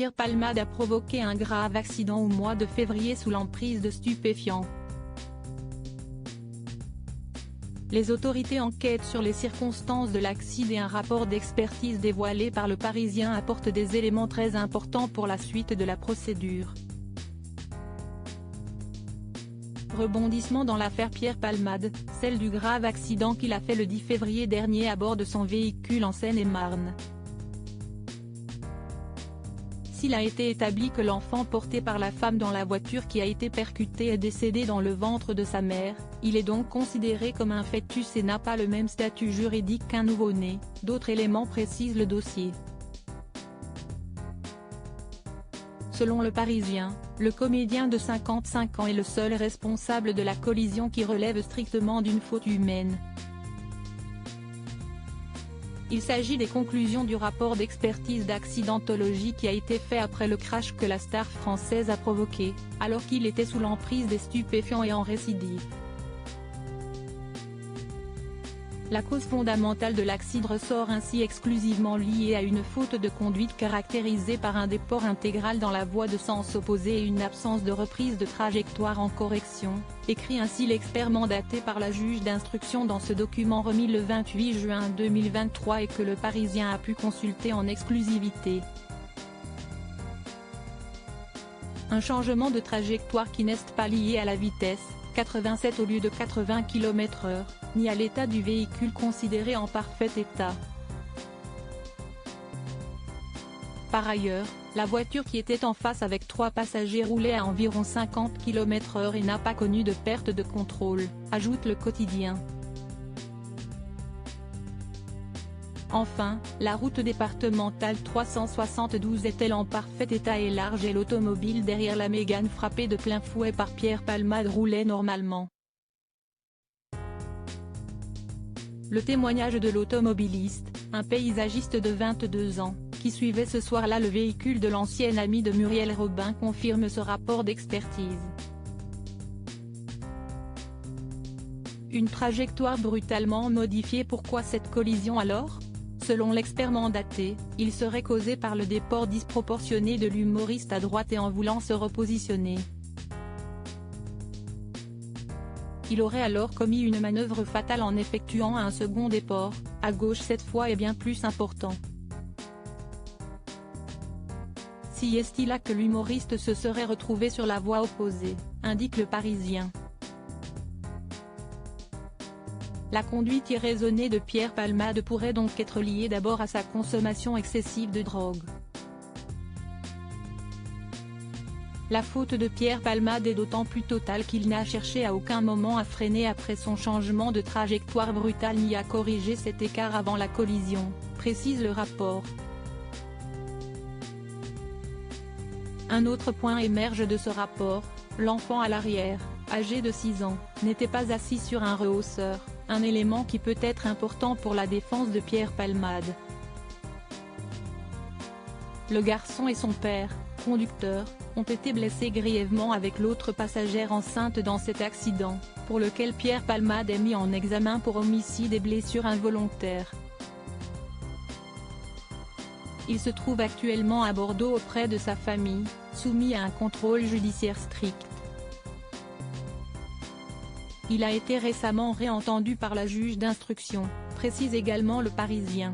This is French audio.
Pierre Palmade a provoqué un grave accident au mois de février sous l'emprise de stupéfiants. Les autorités enquêtent sur les circonstances de l'accident et un rapport d'expertise dévoilé par Le Parisien apporte des éléments très importants pour la suite de la procédure. Rebondissement dans l'affaire Pierre Palmade, celle du grave accident qu'il a fait le 10 février dernier à bord de son véhicule en Seine-et-Marne. S'il a été établi que l'enfant porté par la femme dans la voiture qui a été percutée est décédé dans le ventre de sa mère, il est donc considéré comme un fœtus et n'a pas le même statut juridique qu'un nouveau-né, d'autres éléments précisent le dossier. Selon Le Parisien, le comédien de 55 ans est le seul responsable de la collision qui relève strictement d'une faute humaine. Il s'agit des conclusions du rapport d'expertise d'accidentologie qui a été fait après le crash que la star française a provoqué, alors qu'il était sous l'emprise des stupéfiants et en récidive. La cause fondamentale de l'accident ressort ainsi exclusivement liée à une faute de conduite caractérisée par un déport intégral dans la voie de sens opposé et une absence de reprise de trajectoire en correction, écrit ainsi l'expert mandaté par la juge d'instruction dans ce document remis le 28 juin 2023 et que Le Parisien a pu consulter en exclusivité. Un changement de trajectoire qui n'est pas lié à la vitesse, 87 au lieu de 80 km/h, ni à l'état du véhicule considéré en parfait état. Par ailleurs, la voiture qui était en face avec 3 passagers roulait à environ 50 km/h et n'a pas connu de perte de contrôle, ajoute le quotidien. Enfin, la route départementale 372 est-elle en parfait état et large et l'automobile derrière la Mégane frappée de plein fouet par Pierre Palmade roulait normalement. Le témoignage de l'automobiliste, un paysagiste de 22 ans, qui suivait ce soir-là le véhicule de l'ancienne amie de Muriel Robin confirme ce rapport d'expertise. Une trajectoire brutalement modifiée. Pourquoi cette collision alors ? Selon l'expert mandaté, il serait causé par le déport disproportionné de l'humoriste à droite et en voulant se repositionner. Il aurait alors commis une manœuvre fatale en effectuant un second déport, à gauche cette fois et bien plus important. Si est-il là que l'humoriste se serait retrouvé sur la voie opposée, indique Le Parisien. La conduite irraisonnée de Pierre Palmade pourrait donc être liée d'abord à sa consommation excessive de drogue. La faute de Pierre Palmade est d'autant plus totale qu'il n'a cherché à aucun moment à freiner après son changement de trajectoire brutal ni à corriger cet écart avant la collision, précise le rapport. Un autre point émerge de ce rapport, l'enfant à l'arrière, âgé de 6 ans, n'était pas assis sur un rehausseur, un élément qui peut être important pour la défense de Pierre Palmade. Le garçon et son père, conducteur, ont été blessés grièvement avec l'autre passagère enceinte dans cet accident, pour lequel Pierre Palmade est mis en examen pour homicide et blessures involontaires. Il se trouve actuellement à Bordeaux auprès de sa famille, soumis à un contrôle judiciaire strict. Il a été récemment réentendu par la juge d'instruction, précise également Le Parisien.